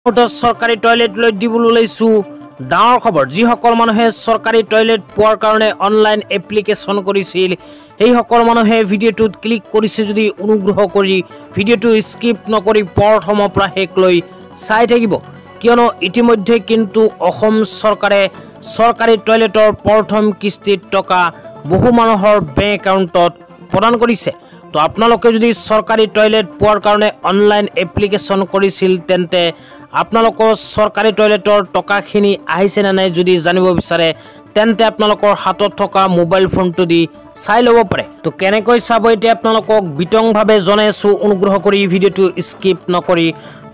চৰকাৰী টয়লেট লৈ দিবলৈ ওলাইছো ডাঙৰ খবৰ। যিসকল মানুহে চৰকাৰী টয়লেট পোৱাৰ কাৰণে অনলাইন এপ্লিকেশ্যন কৰিছিল সেই সকল মানুহে ভিডিঅ'টোত ক্লিক কৰিছে যদি অনুগ্ৰহ কৰি ভিডিঅ'টো স্কিপ নকৰি প্ৰথমৰ পৰা শেষলৈ চাই থাকিব, কিয়নো ইতিমধ্যে কিন্তু অসম চৰকাৰে চৰকাৰী টয়লেটৰ প্ৰথম কিস্তিত টকা বহু মানুহৰ বেংক একাউণ্টত প্ৰদান কৰিছে। তো আপোনালোকে যদি চৰকাৰী টয়লেট পোৱাৰ কাৰণে অনলাইন এপ্লিকেশ্যন কৰিছিল তেন্তে আপোনালোকৰ চৰকাৰী টয়লেটৰ টকাখিনি আহিছে নে নাই যদি জানিব বিচাৰে তেন্তে আপোনালোকৰ হাতত থকা মোবাইল ফোনটো দি চাই ল'ব পাৰে। তো কেনেকৈ চাব এতিয়া আপোনালোকক বিতংভাৱে জনাইছোঁ, অনুগ্ৰহ কৰি ভিডিঅ'টো স্কিপ নকৰি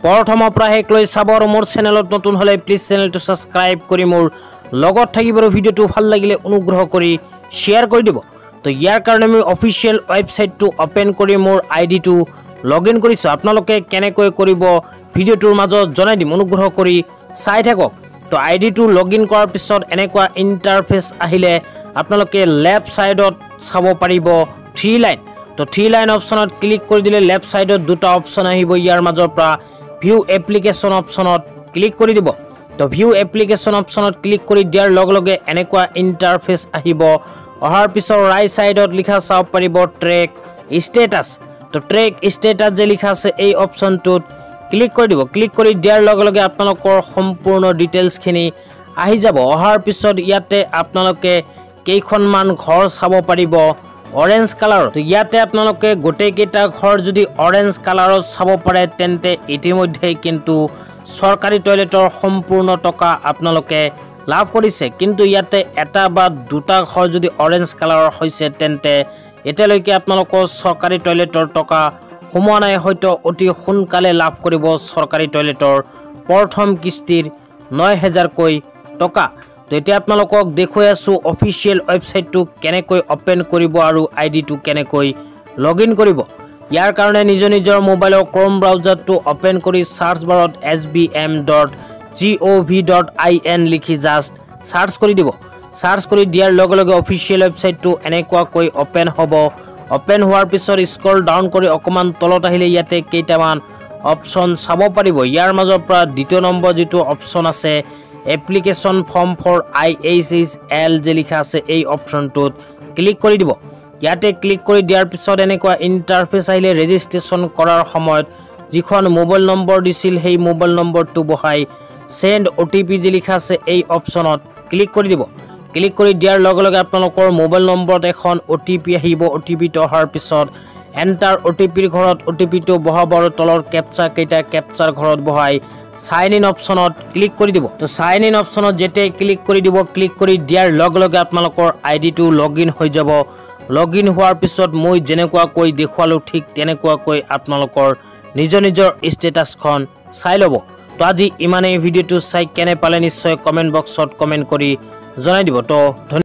প্ৰথমৰ পৰা শেষলৈ চাব। আৰু মোৰ চেনেলত নতুন হ'লে প্লিজ চেনেলটো ছাবস্ক্ৰাইব কৰি মোৰ লগত থাকিব আৰু ভিডিঅ'টো ভাল লাগিলে অনুগ্ৰহ কৰি শ্বেয়াৰ কৰি দিব। তো ইয়াৰ কাৰণে আমি অফিচিয়েল ৱেবছাইটটো অপেন কৰি মোৰ আইডিটো লগ ইন কৰিছোঁ। আপোনালোকে কেনেকৈ কৰিব ভিডিঅ'টোৰ মাজত জনাই দিম, অনুগ্ৰহ কৰি চাই থাকক। তো আইডিটো লগ ইন কৰাৰ পিছত এনেকুৱা ইণ্টাৰফেচ আহিলে আপোনালোকে লেফ্ট ছাইডত চাব পাৰিব 3 লাইন। তো 3 লাইন অপশ্যনত ক্লিক কৰি দিলে লেফ্ট ছাইডত দুটা অপশ্যন আহিব। ইয়াৰ মাজৰ পৰা ভিউ এপ্লিকেশ্যন অপশ্যনত ক্লিক কৰি দিব। তো ভিউ এপ্লিকেশ্যন অপশ্যনত ক্লিক কৰি দিয়াৰ লগে লগে এনেকুৱা ইণ্টাৰফেচ আহিব। অহাৰ পিছত ৰাইট ছাইডত লিখা চাব পাৰিব ট্ৰেক ষ্টেটাছ। তো ট্ৰেক ষ্টেটাছ যে লিখা আছে এই অপশ্যনটোত ক্লিক কৰি দিব। ক্লিক কৰি দিয়াৰ লগে লগে আপোনালোকৰ সম্পূৰ্ণ ডিটেইলছখিনি আহি যাব। অহাৰ পিছত ইয়াতে আপোনালোকে কেইখনমান ঘৰ চাব পাৰিব অৰেঞ্জ কালাৰত। তো ইয়াতে আপোনালোকে গোটেইকেইটা ঘৰ যদি অৰেঞ্জ কালাৰত চাব পাৰে তেন্তে ইতিমধ্যে কিন্তু চৰকাৰী টয়লেটৰ সম্পূৰ্ণ টকা আপোনালোকে লাভ কৰিছে। কিন্তু ইয়াতে এটা বা দুটা ঘৰ যদি অৰেঞ্জ কালাৰৰ হৈছে তেন্তে এতিয়ালৈকে আপোনালোকৰ চৰকাৰী টয়লেটৰ টকা সোমোৱা নাই। হয়তো অতি সোনকালে লাভ কৰিব চৰকাৰী টয়লেটৰ প্ৰথম কিস্তিৰ ৯,০০০কৈ টকা। তো এতিয়া আপোনালোকক দেখুৱাই আছোঁ অফিচিয়েল ৱেবছাইটটো কেনেকৈ অপেন কৰিব আৰু আইডিটো কেনেকৈ লগ ইন কৰিব। ইয়াৰ কাৰণে নিজৰ মোবাইলৰ ক্ৰম ব্ৰাউজাৰটো অপেন কৰি চাৰ্চ বাৰত sbm.gov.in লিখি জাষ্ট চাৰ্চ কৰি দিব। চাৰ্চ কৰি দিয়াৰ লগে লগে অফিচিয়েল ৱেবছাইটটো এনেকুৱাকৈ অপেন হ'ব। অপেন হোৱাৰ পিছত স্ক্ৰল ডাউন কৰি অকণমান তলত আহিলে ইয়াতে কেইটামান অপশ্যন চাব পাৰিব। ইয়াৰ মাজৰ পৰা দ্বিতীয় নম্বৰ যিটো অপশ্যন আছে এপ্লিকেশ্যন ফৰ্ম ফৰ IHHL যে লিখা আছে এই অপশ্যনটোত ক্লিক কৰি দিব। ইয়াতে ক্লিক কৰি দিয়াৰ পিছত এনেকুৱা ইণ্টাৰফেচ আহিলে ৰেজিষ্ট্ৰেশ্যন কৰাৰ সময়ত যিখন মোবাইল নম্বৰ দিছিল সেই মোবাইল নম্বৰটো বহাই চেণ্ড OTP যে লিখা আছে এই অপশ্যনত ক্লিক কৰি দিব। ক্লিক কৰি দিয়াৰ লগে লগে আপোনালোকৰ মোবাইল নম্বৰত এখন OTP আহিব। OTPটো অহাৰ পিছত এণ্টাৰ OTPৰ ঘৰত OTPটো বহাব আৰু তলৰ কেপচাকেইটা কেপচাৰ ঘৰত বহাই চাইন ইন অপশ্যনত ক্লিক কৰি দিব। তো চাইন ইন অপশ্যনত যেতিয়াই ক্লিক কৰি দিব, ক্লিক কৰি দিয়াৰ লগে লগে আপোনালোকৰ আইডিটো লগ ইন হৈ যাব। লগ ইন হোৱাৰ পিছত মই যেনেকুৱাকৈ দেখুৱালোঁ ঠিক তেনেকুৱাকৈ আপোনালোকৰ নিজৰ ষ্টেটাছখন চাই ল'ব। তো আজি ইমানেই। ভিডিঅ'টো চাই কেনে পালে নিশ্চয় কমেণ্ট বক্সত কমেণ্ট কৰি জনাই দিব। তো